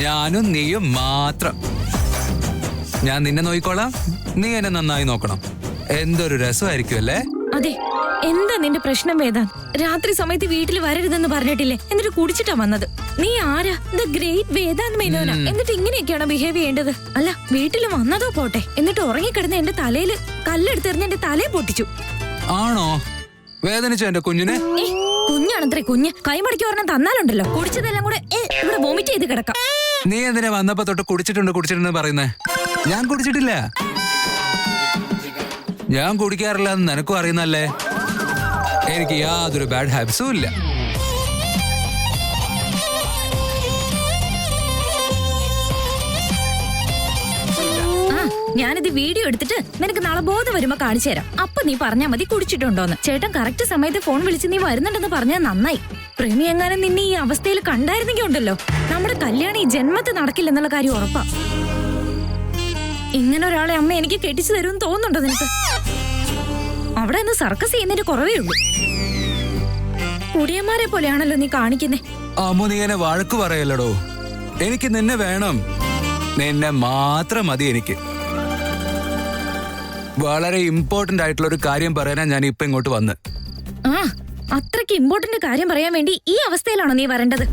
ഞാനും നീയും മാത്രം. ഞാൻ നിന്നെ നോക്കിക്കോളാം, നീ എന്നെ നന്നായി നോക്കണം. എന്തൊരു രസമായിരിക്കും അല്ലേ? അതെ, എന്താ നിന്റെ പ്രശ്നം വേദാന്ത്? രാത്രി സമയത്ത് വീട്ടിൽ വരരുതെന്ന് പറഞ്ഞിട്ടില്ലേ, എന്നിട്ട് കുടിച്ചിട്ടാ വന്നത്. നീ ആരാ? The great Vedant Menon. എന്നിട്ട് ഇങ്ങനെയൊക്കെയാണോ ബിഹേവ് ചെയ്യേണ്ടത്? അല്ല, വീട്ടിൽ വന്നതോ പോട്ടെ, എന്നിട്ട് ഉറങ്ങിക്കിടന്ന് എന്റെ തലയില് കല്ലെടുത്തെറിഞ്ഞ് എന്റെ തലയെ പൊട്ടിച്ചു. ആണോ? വേദനിച്ചോ എന്റെ കുഞ്ഞിനെ? കുഞ്ഞാണത്രേ കുഞ്ഞ്. കൈമടക്കി ഒരെണ്ണം തന്നാലുണ്ടല്ലോ, കുടിച്ചതെല്ലാം കൂടെ ഇവിടെ വോമിറ്റ് ചെയ്ത് കിടക്കാം. നീ എന്തിനാ വന്നപ്പോ തൊട്ട് കുടിച്ചിട്ടുണ്ട് പറയുന്നേ? ഞാൻ കുടിച്ചിട്ടില്ല. ഞാൻ കുടിക്കാറില്ല എന്ന് നിനക്കും അറിയുന്നല്ലേ. എനിക്ക് യാതൊരു ബാഡ് ഹാബിറ്റ്സും ഇല്ല. ഞാനിത് വീഡിയോ എടുത്തിട്ട് നിനക്ക് നാളെ ബോധം വരുമ്പോ കാണിച്ചു തരാം. അപ്പൊ നീ പറഞ്ഞാ മതി കുടിച്ചിട്ടുണ്ടോന്ന്. ചേട്ടൻ കറക്റ്റ് സമയത്ത് ഫോൺ വിളിച്ച് നീ വരുന്നുണ്ടെന്ന് പറഞ്ഞാൽ നന്നായി. പ്രേമി എങ്ങാനും നിന്നെ ഈ അവസ്ഥയിൽ കണ്ടായിരുന്നെങ്കിൽ ഉണ്ടല്ലോ, നമ്മുടെ കല്യാണം ഈ ജന്മത്ത് നടക്കില്ലെന്നുള്ള കാര്യം ഉറപ്പാ. ഇങ്ങനെ ഒരാളെ അമ്മ എനിക്ക് കെട്ടിച്ചു തരുമെന്ന് തോന്നുന്നുണ്ടോ നിനക്ക്? അവിടെ നിന്ന് സർക്കസ് ചെയ്യുന്നതിന്റെ കുറവേ ഉള്ളൂ. കുടിയന്മാരെ പോലെയാണല്ലോ നീ കാണിക്കുന്നേ. അമ്മ നീ എന്നെ വഴക്ക് പറയല്ലടോ. എനിക്ക് നിന്നെ വേണം, നിന്നെ മാത്രം മതി എനിക്ക്. വളരെ ഇമ്പോർട്ടന്റ് ആയിട്ടുള്ള ഒരു കാര്യം പറയാനാ ഞാൻ ഇപ്പൊ ഇങ്ങോട്ട് വന്ന്. ആ, അത്രയ്ക്ക് ഇമ്പോർട്ടന്റ് കാര്യം പറയാൻ വേണ്ടി ഈ അവസ്ഥയിലാണോ നീ വരേണ്ടത്?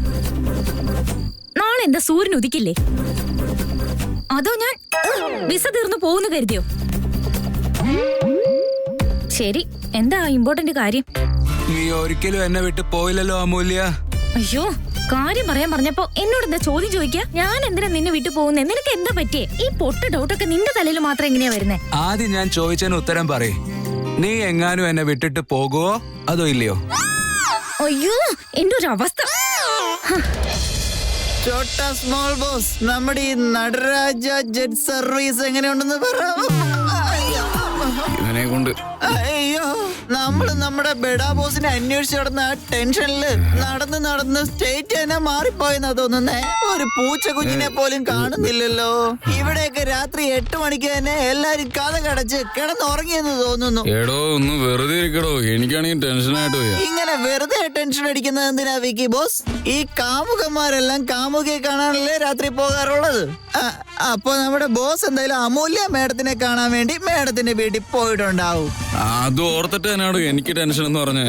നാളെ എന്താ സൂര്യൻ ഉദിക്കില്ലേ? അതോ ഞാൻ വിസ തീർന്നു പോകുന്നു കരുതിയോ? ശരി, എന്താ ഇമ്പോർട്ടന്റ് കാര്യം? നീ ഒരിക്കലും എന്നെ വിട്ട് പോയില്ലല്ലോ അമൂല്യ. അയ്യോ, കാര്യം പറയാൻ പറഞ്ഞപ്പോ എന്നോട് എന്താ ചോദ്യം ചോദിക്കാ? ഞാൻ എന്തിനാ നിന്നെ വിട്ടു പോകുന്നേ? നിനക്ക് എന്താ പറ്റിയേ? ഈ പൊട്ട ഡൗട്ടൊക്കെ നിന്റെ തലയിൽ മാത്രം എങ്ങനെയാ വരുന്നേ? ആദ്യം ഞാൻ ചോദിച്ചതിന് ഉത്തരം പറയ്. നീ എങ്ങാനും എന്നെ വിട്ടിട്ട് പോകുവോ അതോ ഇല്ലയോ? അയ്യോ, എന്റെ ഒരു അവസ്ഥ. ചോട്ടാ സ്മോൾ ബോസ്, നമ്മുടെ ഈ നടരാജ ജെറ്റ് സർവീസ് എങ്ങനെയുണ്ടെന്ന് പറയാമോ? ഇവനെ കൊണ്ട് അയ്യോ, നമ്മള് നമ്മുടെ ബെഡാ ബോസിനെ അന്വേഷിച്ച് നടന്ന ആ ടെൻഷനില് നടന്ന് സ്റ്റേറ്റ് തന്നെ മാറിപ്പോയെന്നാ തോന്നുന്നേ. ഒരു പൂച്ച കുഞ്ഞിനെ പോലും കാണുന്നില്ലല്ലോ. ഇവിടെയൊക്കെ രാത്രി 8 മണിക്ക് തന്നെ എല്ലാരും കഥ കടച്ച് കിടന്നുറങ്ങിയെന്ന് തോന്നുന്നു. എടോ ഒന്ന് വെറുതെ ഇരിക്കടോ, എനിക്കാണെങ്കിൽ ടെൻഷനായിട്ട് പോയാ. ഇങ്ങനെ വെറുതെ ടെൻഷൻ അടിക്കുന്നത് എന്തിനാ വിക്കി ബോസ്? ഈ കാമുകന്മാരെല്ലാം കാമുകയെ കാണാനല്ലേ രാത്രി പോകാറുള്ളത്. അപ്പൊ നമ്മുടെ ബോസ് എന്തായാലും അമൂല്യ മേഡത്തിനെ കാണാൻ വേണ്ടി മേഡത്തിന്റെ വീട്ടിൽ പോയിട്ടുണ്ടാവും. അത് ഓർത്തിട്ട് തന്നെയാണോ എനിക്ക് ടെൻഷൻ എന്ന് പറഞ്ഞേ.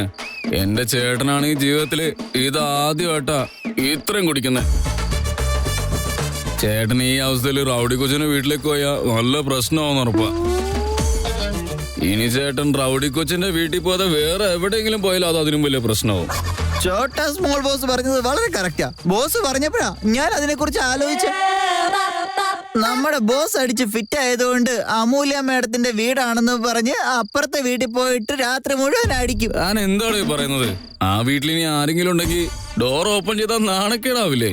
എന്റെ ചേട്ടനാണ് ഈ ജീവിതത്തില് ഇതാദ്യമായിട്ടാ ഇത്രയും കുടിക്കുന്നത്. ചേട്ടൻ ഈ അവസ്ഥയിൽ റൗഡി കൊച്ചിനെ വീട്ടിലേക്ക് പോയാ നല്ല പ്രശ്നമാണെന്ന് ഉറപ്പാ. ഇനി ചേട്ടൻ റൗഡി കൊച്ചിന്റെ വീട്ടിൽ പോകാതെ വേറെ എവിടെയെങ്കിലും പോയാലും അത് അതിനും വലിയ പ്രശ്നമാവും. ചോട്ടാ സ്മോൾ ബോസ് പറഞ്ഞത് വളരെ കറക്റ്റാ. ബോസ് പറഞ്ഞപ്പോഴാ ഞാൻ അതിനെ കുറിച്ച് ആലോചിച്ച. നമ്മുടെ ബോസ് അടിച്ച് ഫിറ്റ് ആയതുകൊണ്ട് അമൂല്യ മേഡത്തിന്റെ വീടാണെന്ന് പറഞ്ഞ് അപ്പുറത്തെ വീട്ടിൽ പോയിട്ട് രാത്രി മുഴുവൻ അടിക്കും. ഞാൻ എന്താണ് ഈ പറയുന്നത്? ആ വീട്ടിൽ ഇനി ആരെങ്കിലും ഉണ്ടെങ്കിൽ ഡോർ ഓപ്പൺ ചെയ്താൽ നാണക്കേടാവില്ലേ?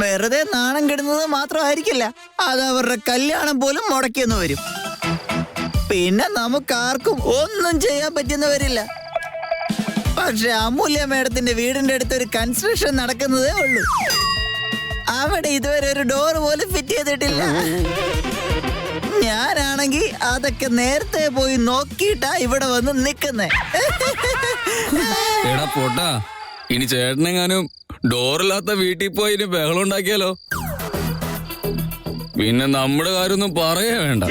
വെറുതെ നാണം കെടുന്നത് മാത്രമായിരിക്കില്ല, അത് അവരുടെ കല്യാണം പോലും മുടക്കിയെന്ന് വരും. പിന്നെ നമുക്കാർക്കും ഒന്നും ചെയ്യാൻ പറ്റുന്ന വരില്ല. പക്ഷെ അമൂല്യ മേഡത്തിന്റെ വീടിന്റെ അടുത്ത് ഒരു കൺസ്ട്രക്ഷൻ നടക്കുന്നതേ ഉള്ളൂ. അവിടെ ഇതുവരെ ഒരു ഡോർ പോലും ഫിറ്റ് ചെയ്തിട്ടില്ല. ഞാനാണെങ്കി അതൊക്കെ നേരത്തെ പോയി നോക്കിയിട്ടാ ഇവിടെ വന്ന് നിക്കുന്നേ. എടാ പോട്ടാ, ഇനി ചേട്ടനെങ്ങാനും ഡോറില്ലാത്ത വീട്ടിൽ പോയി ഇനി ബഹളം ഉണ്ടാക്കിയാലോ? പിന്നെ നമ്മുടെ കാര്യമൊന്നും പറയേ വേണ്ട.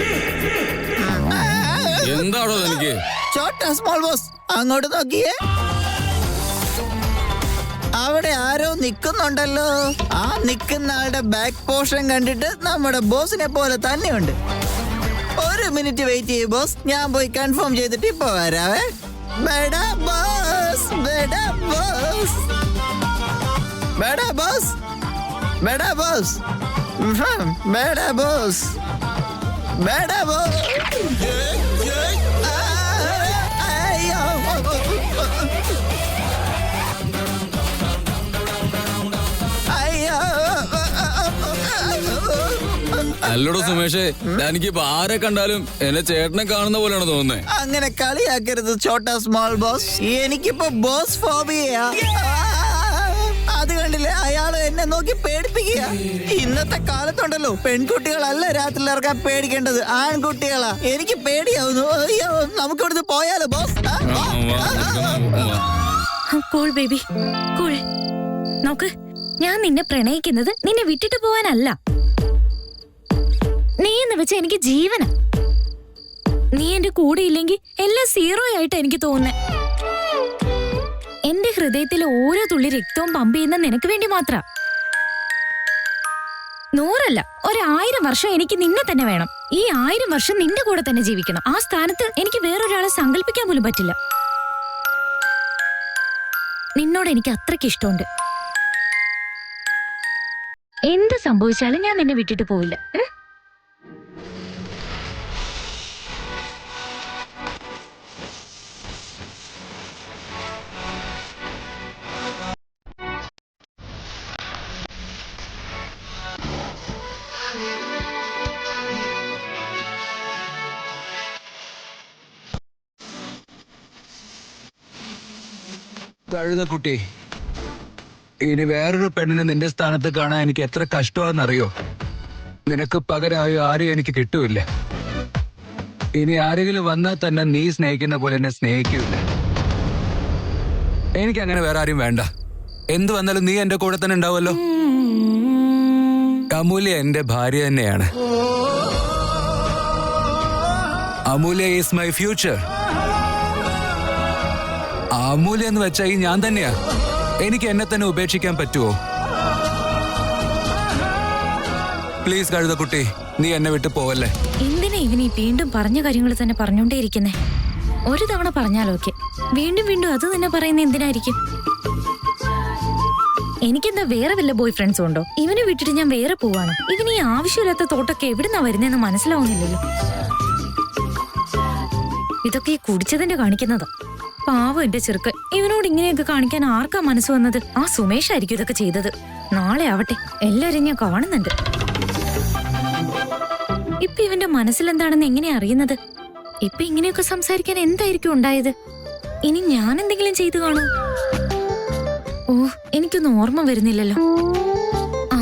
എന്താണോ എനിക്ക്? ചോട്ടാ സ്മോൾ ബോസ്, അങ്ങോട്ട് നോക്കിയേ. അവിടെ ആരോ നിക്കുന്നുണ്ടല്ലോ. ആ നിക്കുന്ന ആളുടെ ബാക്ക് പോർഷൻ കണ്ടിട്ട് നമ്മുടെ ബോസിനെ പോലെ തന്നെയുണ്ട്. ഒരു മിനിറ്റ് വെയിറ്റ് ചെയ്യ് ബോസ്, ഞാൻ പോയി കൺഫേം ചെയ്തിട്ട് ഇപ്പൊ വരാവേ. ബെഡാ ബോസ്, ബെഡാ ബോസ്, ബെഡാ ബോസ്, ബെഡാ ബോസ്, ബെഡാ ബോസ്, ബെഡാ ബോസ്. അയ്യോ, അല്ലടോ സുമേഷേ, എനിക്കിപ്പോ ആരെ കണ്ടാലും എന്നെ ചേട്ടനെ കാണുന്ന പോലെയാണ് തോന്നുന്നത്. അങ്ങനെ കളിയാക്കരുത് ചോട്ടാ സ്മോൾ ബോസ്. എനിക്കിപ്പോ ബോസ് ഫോബിയാ. അത് കണ്ടില്ലേ, അയാള് എന്നെ നോക്കി പേടിപ്പിക്കുക. ഇന്നത്തെ കാലത്തുണ്ടല്ലോ, പെൺകുട്ടികളല്ല രാത്രി ഇറക്കാൻ പേടിക്കേണ്ടത്, ആൺകുട്ടികളാ. എനിക്ക് പേടിയാവുന്നു. അയ്യോ, നമുക്ക് ഇവിടുന്ന് പോയാലോ ബോസ്? Cool baby, cool. നോക്ക്, ഞാൻ നിന്നെ പ്രണയിക്കുന്നത് നിന്നെ വിട്ടിട്ട് പോവാനല്ല. നീ എന്ന് വെച്ച എനിക്ക് ജീവനാ. നീ എന്റെ കൂടെ ഇല്ലെങ്കിൽ എല്ലാം സീറോ ആയിട്ട് എനിക്ക് തോന്നുന്നേ. എന്റെ ഹൃദയത്തിലെ ഓരോ തുള്ളി രക്തവും പമ്പ് ചെയ്യുന്ന നിനക്ക് വേണ്ടി മാത്ര. 100 1000 വർഷം എനിക്ക് നിന്നെ തന്നെ വേണം. ഈ 1000 വർഷം നിന്റെ കൂടെ തന്നെ ജീവിക്കണം. ആ സ്ഥാനത്ത് എനിക്ക് വേറൊരാളെ സങ്കല്പിക്കാൻ പോലും പറ്റില്ല. നിന്നോട് എനിക്ക് അത്രയ്ക്ക് ഇഷ്ടമുണ്ട്. എന്ത് സംഭവിച്ചാലും ഞാൻ നിന്നെ വിട്ടിട്ട് പോവില്ല. കുട്ടി, ഇനി വേറൊരു പെണ്ണിനെ നിന്റെ സ്ഥാനത്ത് കാണാൻ എനിക്ക് എത്ര കഷ്ടമാണെന്നറിയോ? നിനക്ക് പകരമായി ആരെയും എനിക്ക് കിട്ടൂല. ഇനി ആരെങ്കിലും വന്നാൽ തന്നെ നീ സ്നേഹിക്കുന്ന പോലെ എന്നെ സ്നേഹിക്കൂല. എനിക്ക് അങ്ങനെ വേറെ ആരും വേണ്ട. എന്ത് വന്നാലും നീ എന്റെ കൂടെ തന്നെ ഉണ്ടാവുമല്ലോ. അമൂല്യ എന്റെ ഭാര്യ തന്നെയാണ്. അമൂല്യ ഈസ് മൈ ഫ്യൂച്ചർ. അമൂല്യ എന്ന് വെച്ചാൽ ഈ ഞാൻ തന്നെയാ. എനിക്ക് എന്നെ തന്നെ ഉപേക്ഷിക്കാൻ പറ്റുമോ? പ്ലീസ് കഴുതക്കുട്ടി, നീ എന്നെ വിട്ട് പോവല്ലേ. എന്തിനാ ഇവനീ വീണ്ടും പറഞ്ഞ കാര്യങ്ങൾ തന്നെ പറഞ്ഞോണ്ടേയിരിക്കുന്നേ? ഒരു തവണ പറഞ്ഞാലൊക്കെ വീണ്ടും വീണ്ടും അത് തന്നെ പറയുന്ന എന്തിനായിരിക്കും? എനിക്കെന്താ വേറെ വല്ല ബോയ് ഫ്രണ്ട്സും ഉണ്ടോ? ഇവനെ വിട്ടിട്ട് ഞാൻ വേറെ പോവാണ്. ഇവന് ഈ ആവശ്യമില്ലാത്ത തോട്ടൊക്കെ എവിടുന്നാ വരുന്നതെന്ന് മനസ്സിലാവുന്നില്ലല്ലോ. ഇതൊക്കെ ഈ കുടിച്ചതിന്റെ കാണിക്കുന്നതാ. പാവം എന്റെ ചെറുക്കൻ. ഇവനോട് ഇങ്ങനെയൊക്കെ കാണിക്കാൻ ആർക്കാ മനസ്സ് വന്നത്? ആ സുമേഷ് ആയിരിക്കും ഇതൊക്കെ ചെയ്തത്. നാളെ ആവട്ടെ, എല്ലാരും ഞാൻ കാണുന്നുണ്ട്. ഇപ്പൊ ഇവന്റെ മനസ്സിലെന്താണെന്ന് എങ്ങനെയാ അറിയുന്നത്? ഇപ്പൊ ഇങ്ങനെയൊക്കെ സംസാരിക്കാൻ എന്തായിരിക്കും ഉണ്ടായത്? ഇനി ഞാൻ എന്തെങ്കിലും ചെയ്തു കാണൂ? ഓ, എനിക്കൊന്നും ഓർമ്മ വരുന്നില്ലല്ലോ. ആ,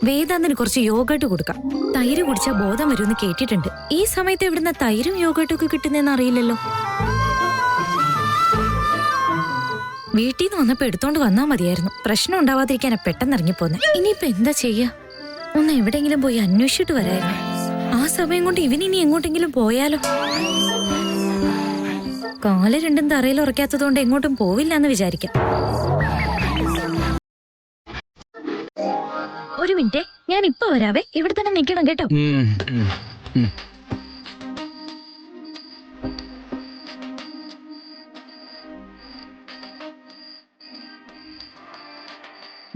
വേദാന്തിന് കുറച്ച് യോഗട്ട് കൊടുക്കാം. തൈര് കുടിച്ചാൽ ബോധം വരുമെന്ന് കേട്ടിട്ടുണ്ട്. ഈ സമയത്ത് എവിടുന്ന തൈരും യോഗട്ടും ഒക്കെ കിട്ടുന്നതെന്ന് അറിയില്ലല്ലോ. വീട്ടിൽ നിന്ന് വന്നപ്പോ എടുത്തോണ്ട് വന്നാ മതിയായിരുന്നു. പ്രശ്നം ഉണ്ടാവാതിരിക്കാനാ പെട്ടെന്ന് ഇറങ്ങിപ്പോന്നെ. ഇനിയിപ്പൊ എന്താ ചെയ്യാ? ഒന്ന് എവിടെയെങ്കിലും പോയി അന്വേഷിച്ചിട്ട് വരായിരുന്നു. ആ സമയം കൊണ്ട് ഇവനിനി എങ്ങോട്ടെങ്കിലും പോയാലോ? കാല് രണ്ടും തറയിൽ ഉറക്കാത്തതുകൊണ്ട് എങ്ങോട്ടും പോവില്ല എന്ന് വിചാരിക്കാം. ഒരു മിനിറ്റ്, ഞാൻ ഇപ്പൊ വരാവേ. ഇവിടെ തന്നെ നിൽക്കണം കേട്ടോ.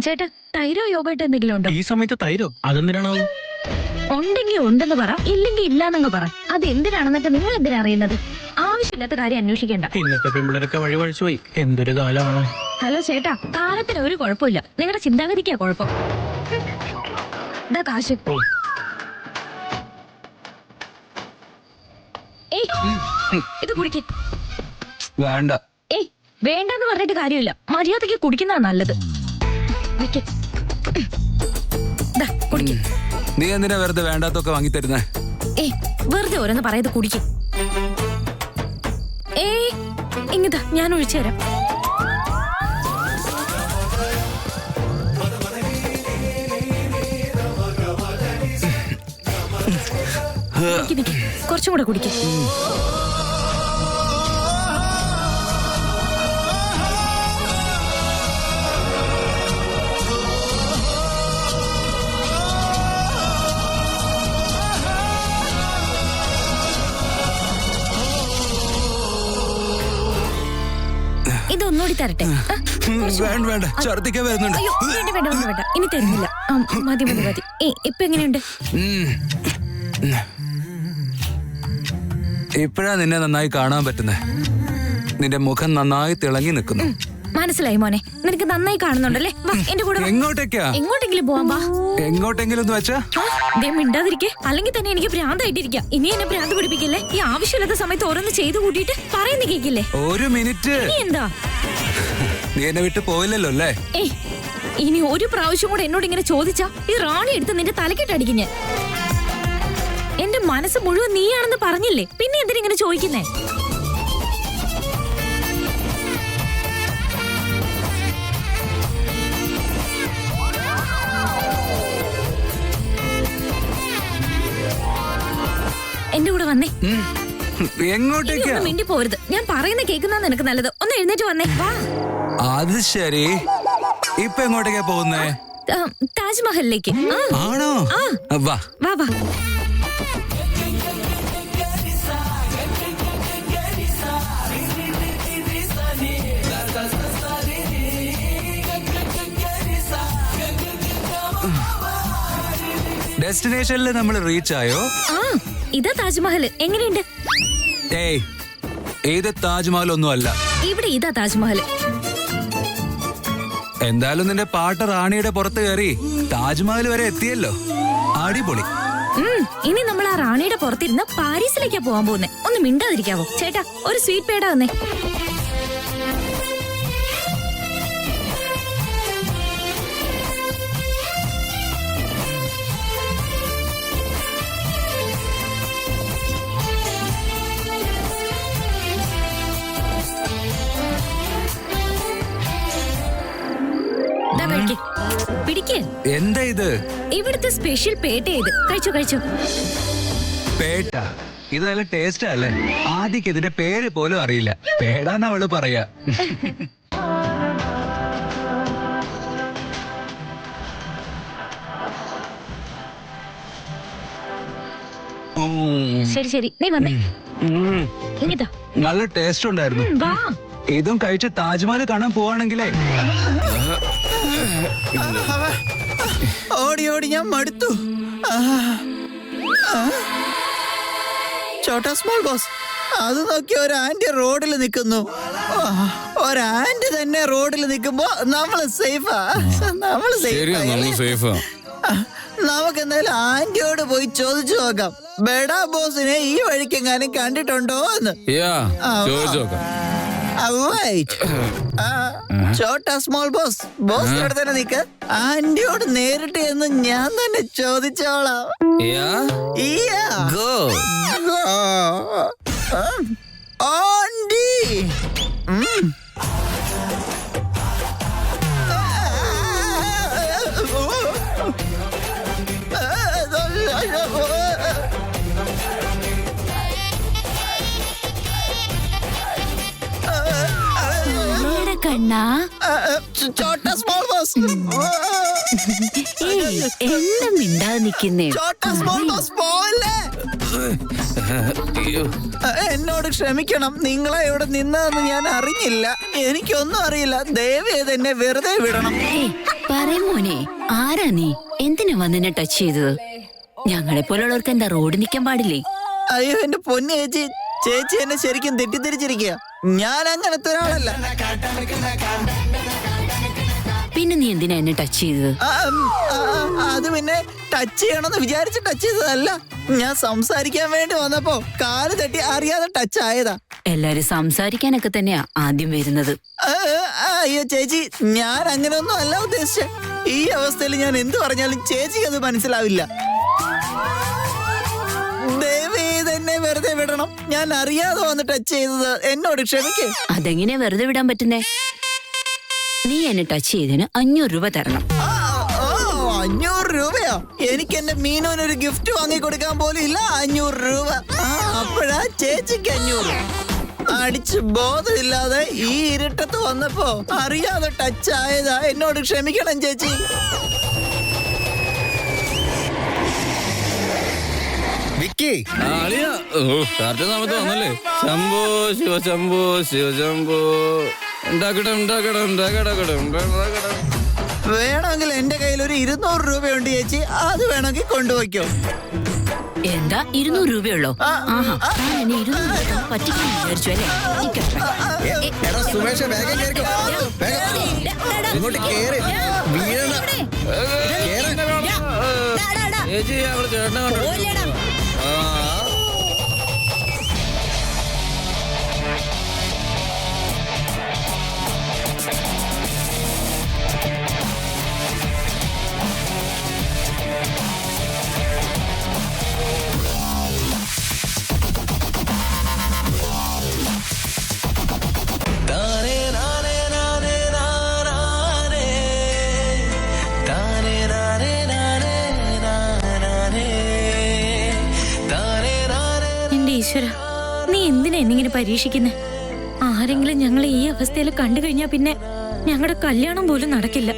ചേട്ടാ, തൈരോ യോഗട്ടോ എന്തെങ്കിലും ഉണ്ടോ? ഈ സമയത്ത് തൈരോ? അതെന്തിനാണോ? ഉണ്ടെങ്കിൽ ഉണ്ടെന്ന് പറ, ഇല്ലെങ്കിൽ ഇല്ലാന്നങ്ങ് പറ. അത് എന്തിനാണെന്നൊക്കെ നിങ്ങൾ എന്തിനാ അറിയുന്നത്? ആവശ്യമില്ലാത്ത കാര്യം അന്വേഷിക്കണ്ട. ഇന്നത്തെ പെമ്പിളരൊക്കെ വഴി വഴിച്ചു പോയി. എന്തൊരു കാലമാണ്. ഹലോ ചേട്ടാ, കാലത്തിന് ഒരു കുഴപ്പമില്ല. നിങ്ങളുടെ ചിന്താഗതിക്കാ കുഴപ്പം. ഇതാ കാശ്. ഇത് കുടിക്ക്. വേണ്ട. വേണ്ടെന്ന് പറഞ്ഞിട്ട് കാര്യമില്ല. മര്യാദയ്ക്ക് കുടിക്കുന്നതാ നല്ലത്. നീ എന്തിനാ വെറുതെ വേണ്ടാത്തൊക്കെ വാങ്ങി തരുന്നേ? വെറുതെ ഓരോന്ന് പറയത് കുടിക്കും. ഇങ്ങതാ, ഞാൻ ഒഴിച്ചു തരാം. കുറച്ചും കൂടെ കുടിക്കും. ഇതൊന്നുകൂടി തരട്ടെ? വേണ്ട, ഛർദിക്കാൻ വരുന്നുണ്ട്. അയ്യോ, വേണ്ട. ഇനി തരുന്നില്ല. മതി. ഇപ്പൊ എങ്ങനെയുണ്ട്? ഇപ്പഴാ നിന്നെ നന്നായി കാണാൻ പറ്റുന്നേ. നിന്റെ മുഖം നന്നായി തിളങ്ങി നിൽക്കുന്നു. മനസ്സിലായി മോനെ, നിനക്ക് നന്നായി കാണുന്നുണ്ടല്ലേ? വാ എന്റെ കൂടെ. എങ്ങോട്ടേക്കാ? എങ്ങോട്ടെങ്കിലും പോവാൻ വാ. എങ്ങോട്ടെങ്കിലും എന്ന് വെച്ചാ? മിണ്ടാതിരിക്കെ, അല്ലെങ്കിൽ തന്നെ എനിക്ക് ഭ്രാന്തായിട്ടിരിക്കാം. ഇനി എന്നെ ഭ്രാന്ത് പിടിപ്പിക്കില്ലേ? ഈ ആവശ്യമില്ലാത്ത സമയത്ത് ഓരോന്ന് ചെയ്തു കൂട്ടിയിട്ട് പറയുന്ന കേക്കില്ലേ? ഒരു മിനിറ്റ്. എന്താ? നീ എന്നെ വിട്ട് പോയില്ലല്ലോ അല്ലേ? ഇനി ഒരു പ്രാവശ്യം കൂടെ എന്നോട് ഇങ്ങനെ ചോദിച്ചാ ഈ റാണി എടുത്ത് നിന്റെ തലക്കെട്ടടിക്കും ഞാൻ. എന്റെ മനസ്സ് മുഴുവൻ നീയാണെന്ന് പറഞ്ഞില്ലേ, പിന്നെ എന്തിനിങ്ങനെ ചോദിക്കുന്നേ? എന്റെ കൂടെ വന്നേ. എങ്ങോട്ടേക്കാ? ഒന്നും മിണ്ടി പോരുത്. ഞാൻ പറയുന്ന കേൾക്കുന്ന നിനക്ക് നല്ലത്. ഒന്ന് എഴുന്നേറ്റ് വന്നേ. വാ. അത് ശരി. ഇപ്പൊ എങ്ങോട്ടേക്കാ പോകുന്നേ? താജ്മഹലിലേക്ക്. ആണോ? വാ വാ വാ. ഡെസ്റ്റിനേഷനിൽ നമ്മൾ റീച്ച് ആയോ? ഇതാ താജ്മഹൽ. എങ്ങനെയുണ്ട്? ഏയ്, ഇത് താജ്മഹൽ ഒന്നും അല്ല. ഇവിടെ ഇതാ താജ്മഹൽ. എന്തായാലും നിന്റെ പാട്ട് റാണിയുടെ പുറത്ത് കയറി താജ്മഹൽ വരെ എത്തിയല്ലോ. അടിപൊളി. ഇനി നമ്മൾ ആ റാണിയുടെ പുറത്തിരുന്ന് പാരീസിലേക്കാ പോവാൻ പോകുന്നേ. ഒന്ന് മിണ്ടാതിരിക്കാവോ? ചേട്ടാ, ഒരു സ്വീറ്റ് പേട വന്നേ. പിടിക്ക്. എന്താ ഇത്? ഇവിടുത്തെ സ്പെഷ്യൽ പേട്ട. ഇത് കഴിച്ചു കഴിച്ചു. പേട്ട? ഇത് നല്ല ടേസ്റ്റ് അല്ലേ? ആദ്യക്ക് ഇതിന്റെ പേര് പോലും അറിയില്ല. പേടാന്ന് അവള് പറയാ. ശരി ശരി, നീ വന്നേ. ഇങ്ങിതാ. നല്ല ടേസ്റ്റ് ഉണ്ടായിരുന്നു. വാ. ഇതും കഴിച്ച് താജ്മഹൽ കാണാൻ പോവാണെങ്കിലേ. ഓടി ഓടി ഞാൻ മടുത്തു. ചോട്ടാ സ്മോൾ ബോസ്, അത് നോക്കി ഒരു ആന്റി റോഡിൽ നിൽക്കുന്നു. ഒരു ആന്റി തന്നെ റോഡിൽ നിൽക്കുമ്പോ നമ്മള് സേഫാ. നമ്മള് സേഫാ. നമുക്ക് എന്തായാലും ആന്റിയോട് പോയി ചോദിച്ചു നോക്കാം, ബെഡാ ബോസിനെ ഈ വഴിക്കെങ്ങാനും കണ്ടിട്ടുണ്ടോ എന്ന്. ചോട്ടാ സ്മോൾ ബോസ്, ബോസ് ഇവിടെ തന്നെ നിക്ക. ആന്റിയോട് നേരിട്ട് എന്ന് ഞാൻ തന്നെ ചോദിച്ചോളാം. ആന്റി, കണ്ണാ. ചോട്ടാ സ്മോൾ ബോസ്, എന്താ മിണ്ടാതെ നിക്കുന്നേ? ചോട്ടാ സ്മോൾ ബോസ് പോവല്ലേ. എന്നോട് ക്ഷമിക്കണം, നിങ്ങളെ ഇവിടെ നിന്നതെന്ന് ഞാൻ അറിഞ്ഞില്ല. എനിക്കൊന്നും അറിയില്ല. ദയവേത് എന്നെ വെറുതെ വിടണം. മോനെ, ആരാ നീ? എന്തിനാ വന്നിനെ ടച്ച് ചെയ്തത്? ഞങ്ങളെ പോലുള്ളവർക്ക് എന്താ റോഡ് നിൽക്കാൻ പാടില്ലേ? അയ്യോ എന്റെ പൊന്നു ചേച്ചി, ചേച്ചി എന്നെ ശരിക്കും തെറ്റിദ്ധരിച്ചിരിക്കുക. ഞാൻ അങ്ങനത്തെ ഒരാളല്ല. പിന്നെ നീ എന്തിനാ എന്നെ ടച്ച് ചെയ്തത്? അത് പിന്നെ ടച്ച് ചെയ്യണമെന്ന് വിചാരിച്ച് ടച്ച് ചെയ്തതല്ല. ഞാൻ സംസാരിക്കാൻ വേണ്ടി വന്നപ്പോ കാല് തട്ടി അറിയാതെ ടച്ച് ആയതാ. എല്ലാരും സംസാരിക്കാനൊക്കെ തന്നെയാ ആദ്യം വരുന്നത്. അയ്യോ ചേച്ചി, ഞാൻ അങ്ങനെയൊന്നും അല്ല ഉദ്ദേശിച്ചത്. ഈ അവസ്ഥയിൽ ഞാൻ എന്ത് പറഞ്ഞാലും ചേച്ചിക്ക് അത് മനസ്സിലാവില്ല. ദയവേതെന്നെ വെറുതെ വിടണം. ഞാൻ അറിയാതെ വന്ന് ടച്ച് ചെയ്തത്. എന്നോട് ക്ഷമിക്കേ. അതെങ്ങനെയാ വെറുതെ വിടാൻ പറ്റുന്നേ? നീ എന്നെ ടച്ച് ചെയ്തതിന് 500 രൂപ തരണം. 500 രൂപയോ? എനിക്ക് എന്റെ മീനോനൊരു ഗിഫ്റ്റ് വാങ്ങി കൊടുക്കാൻ പോലും ഇല്ല 500 രൂപ. അപ്പോഴാ ചേച്ചിക്ക് 500. അടിച്ച് ബോധമില്ലാതെ ഈ ഇരുട്ടത്ത് വന്നപ്പോ അറിയാതെ ടച്ച് ആയതാ. എന്നോട് ക്ഷമിക്കണം ചേച്ചി. സമയത്ത് വന്നല്ലേ? ശംഭോ ശിവ ശംഭോ ശിവ ശംഭോ. വേണമെങ്കിൽ എന്റെ കയ്യിൽ ഒരു 200 രൂപയുണ്ട് ചേച്ചി, അത് വേണമെങ്കിൽ കൊണ്ടുപോയിക്കോ. എന്താ 200 രൂപയുള്ളോ? ആഹാ, എന്നെ 200 രൂപ പറ്റിക്കാൻ വിചാരിച്ചു അല്ലേ? ചേച്ചി അവള് ചേട്ടനെ കണ്ടു. താനേ ഈശ്വര, നീ എന്തിനാ എന്നിങ്ങനെ പരീക്ഷിക്കുന്നെ? ആരെങ്കിലും ഞങ്ങളെ ഈ അവസ്ഥയിൽ കണ്ടു കഴിഞ്ഞാ പിന്നെ ഞങ്ങളുടെ കല്യാണം പോലും നടക്കില്ല.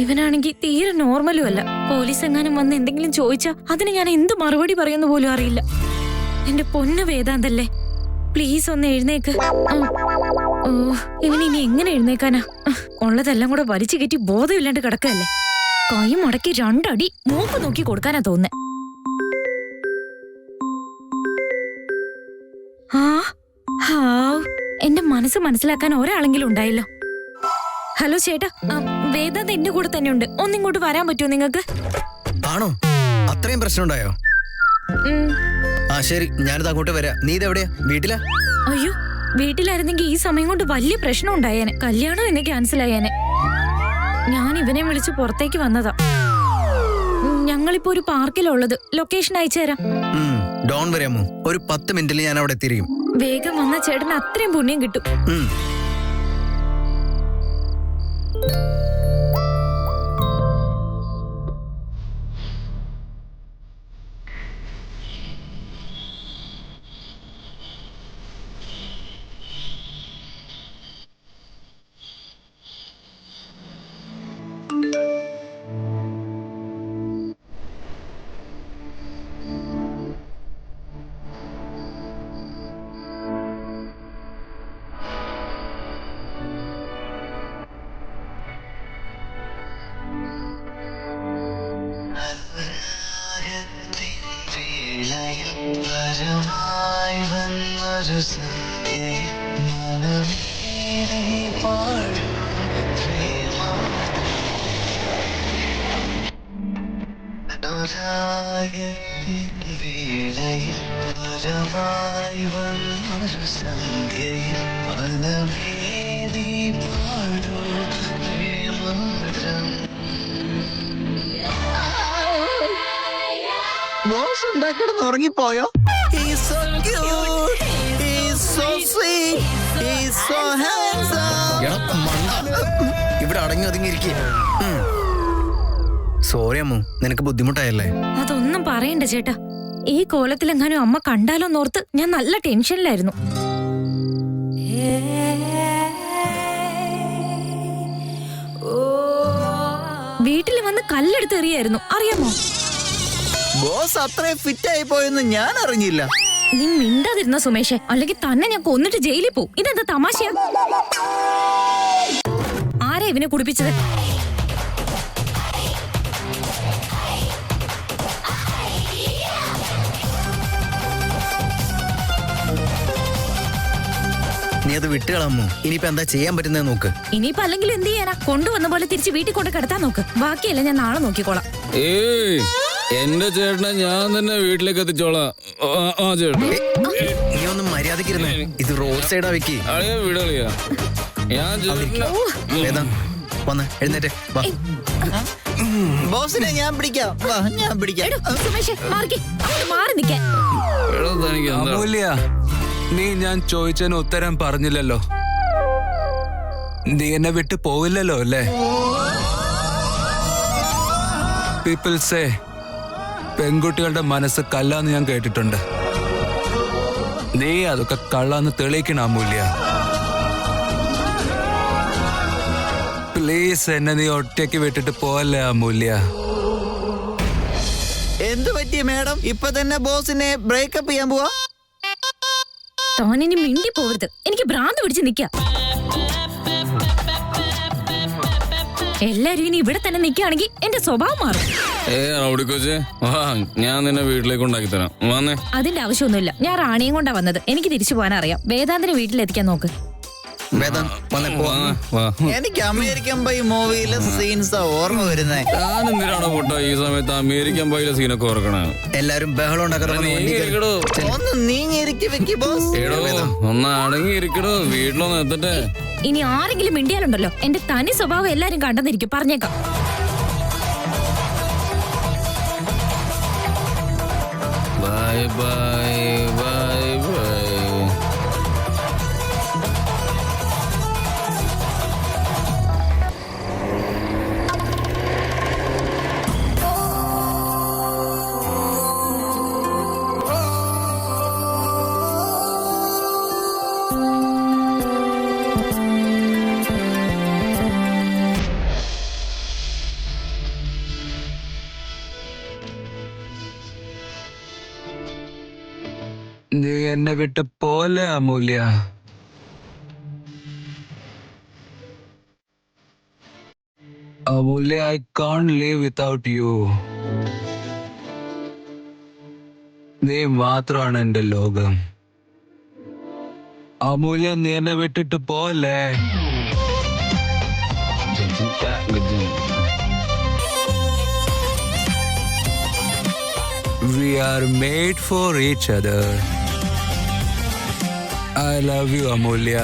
ഇവനാണെങ്കിൽ തീരെ നോർമലും അല്ല. പോലീസ് എങ്ങാനും വന്ന് എന്തെങ്കിലും ചോദിച്ചാ അതിന് ഞാൻ എന്ത് മറുപടി പറയുന്ന പോലും അറിയില്ല. എന്റെ പൊന്നു വേദാന്തല്ലേ, പ്ലീസ് ഒന്ന് എഴുന്നേക്ക്. ഓ, ഇവനിനി എങ്ങനെ എഴുന്നേക്കാനാ? ഉള്ളതെല്ലാം കൂടെ വലിച്ചു കയറ്റി ബോധമില്ലാണ്ട് കിടക്കല്ലേ. കൈ മുടക്കി 2 അടി മൂക്ക് നോക്കി കൊടുക്കാനാ തോന്നുന്നേ. എന്റെ മനസ്സ് മനസ്സിലാക്കാൻ ഒരാളെങ്കിലും ഉണ്ടായല്ലോ. ഹലോ ചേട്ടാ, വേദാന്ത് എന്റെ കൂടെ തന്നെ ഉണ്ട്. ഒന്നിങ്ങോട്ട് വരാൻ പറ്റുമോ നിങ്ങൾക്ക്? ആണോ? അത്രയും പ്രശ്നം ഉണ്ടായോ? ആ ശരി, ഞാനിത് അങ്ങോട്ട് വരാം. നീ ഇതെവിടെയാ? വീട്ടിലാ? അയ്യോ, വീട്ടിലായിരുന്നെങ്കിൽ ഈ സമയം കൊണ്ട് വലിയ പ്രശ്നം ഉണ്ടായേനെ. കല്യാണം എന്നെ ക്യാൻസൽ ആയേനെ. ഞാൻ ഇവനെ വിളിച്ച് പുറത്തേക്ക് വന്നതാ. ഞങ്ങളിപ്പോ ഒരു പാർക്കിലുള്ളത്. ലൊക്കേഷൻ അയച്ചു തരാം. ഡോൺ വരാമോ? ഒരു 10 മിനിറ്റിൽ ഞാൻ അവിടെ എത്തിയിരിക്കും. വേഗം വന്ന ചേട്ടന് അത്രയും പുണ്യം കിട്ടും. Boss ഉണ്ടാക്കിടന്ന് ഉറങ്ങിപ്പോയോ? He's so cute. He's so sweet. He's so handsome. ഇവിടെ അടങ്ങി ഒതുങ്ങിയിരിക്കുക. സോറി അമ്മു, നിനക്ക് ബുദ്ധിമുട്ടായല്ലേ? അതൊന്നും പറയണ്ട ചേട്ടാ. ഈ കോലത്തിലെങ്ങാനും അമ്മ കണ്ടാലോന്നോർത്ത് ഞാൻ നല്ല ടെൻഷനിലായിരുന്നു. വീട്ടിൽ വന്ന് കല്ലെടുത്ത് എറിയായിരുന്നു, അറിയാമോ? ബോസ് അത്രയും ഫിറ്റ് ആയി പോയെന്ന് ഞാൻ അറിഞ്ഞില്ല. നീ മിണ്ടാതിരുന്ന സുമേഷേ, അല്ലെങ്കിൽ തന്നെ ഞാൻ കൊന്നിട്ട് ജയിലിൽ പോവും. ഇതെന്താ തമാശയാ? ആരാ ഇവനെ കുടിപ്പിച്ചത്? നീ അത് വിട്ടുകളമ്മു. ഇനിയിപ്പോ എന്താ ചെയ്യാൻ പറ്റുന്നത് നോക്ക്. ഇനിയിപ്പോ അല്ലെങ്കിൽ എന്ത് ചെയ്യാനാ? കൊണ്ടുവന്ന പോലെ തിരിച്ച് വീട്ടിൽ കൊണ്ട് കിടത്താൻ നോക്ക്. ബാക്കിയല്ല ഞാൻ നാളെ നോക്കിക്കോളാം. ഏയ്, എന്റെ ചേട്ടനെ ഞാൻ തന്നെ വീട്ടിലേക്ക് എത്തിച്ചോളാം. ആ ചേട്ടൻ, നീ ഒന്ന് മര്യാദക്കിരുന്നേ. ഇത് റോഡ് സൈഡാ വെക്കി. അളിയാ വീടളിയാ. ഞാൻ ചേട്ടനെ വന്ന് എഴുന്നേറ്റ് വാ. ബോസിനെ ഞാൻ പിടിക്കാം. വാ, ഞാൻ പിടിക്കാം. എടോ, സുമേഷേ, മാറി നിൽക്കാൻ. തനിക്ക് എന്താ? അമൂല്യ, നീ ഞാൻ ചോദിച്ചതിന് ഉത്തരം പറഞ്ഞില്ലല്ലോ. നീ എന്നെ വിട്ട് പോവില്ലല്ലോ അല്ലേ? പീപ്പിൾസേ, പെൺകുട്ടികളുടെ മനസ്സ് കല്ലാന്ന് ഞാൻ കേട്ടിട്ടുണ്ട്. നീ അതൊക്കെ കള്ളാന്ന് തെളിയിക്കണം അമൂല്യ. പ്ലീസ്, എന്നെ നീ ഒറ്റയ്ക്ക് വിട്ടിട്ട് പോവല്ലേ അമൂല്യ. എന്ത് പറ്റി മാഡം? ഇപ്പൊ തന്നെ ബോസിനെ ബ്രേക്കപ്പ് ചെയ്യാൻ പോവാ? തോനിനി മിണ്ടി പോവരുത്. എനിക്ക് ഭ്രാന്ത് പിടിച്ച് നിൽക്കാം. എല്ലാരും ഇനി ഇവിടെ തന്നെ നിൽക്കുകയാണെങ്കിൽ എന്റെ സ്വഭാവം മാറും. റൗഡിക്കൊച്ചേ, ഞാൻ നിന്നെ വീട്ടിലേക്ക് ഉണ്ടാക്കി തരാം. വന്നേ. അതിന്റെ ആവശ്യമൊന്നുമില്ല. ഞാൻ റാണിയും കൊണ്ടാ വന്നത്. എനിക്ക് തിരിച്ചു പോകാൻ അറിയാം. വേദാന്തിനെ വീട്ടിലെത്തിക്കാൻ നോക്ക്. എനിക്ക് അമേരിക്കൻ പൈ മൂവിയിലെ സീൻസാ ഓർമ്മ വരുന്നേ. ഞാനെന്തിനാണോ പൊട്ട ഈ സമയത്ത് അമേരിക്കൻ പൈയിലെ സീനൊക്കെ ഓർക്കണേ? എല്ലാരും ബഹളം നീങ്ങിയിരിക്കടോ. ഒന്ന് നീങ്ങിയിരിക്കും വെക്കി ബോസ്. ഒന്ന് അടങ്ങിയിരിക്കടോ. വീട്ടിലൊന്ന് എത്തട്ടെ. ഇനി ആരെങ്കിലും മിണ്ടിയാലുണ്ടല്ലോ, എന്റെ തനി സ്വഭാവം എല്ലാരും കണ്ടെന്നിരിക്കും, പറഞ്ഞേക്കാം. Bye bye bye bye. നീ എന്നെ വിട്ട് പോലെ Amulya. Amulya, I can't live without you. നീ മാത്രമാണ് എന്റെ ലോകം. അമൂല്യ, നീ എന്നെ വിട്ടിട്ട് പോലെ. We are made for each other. I love you, Amulya.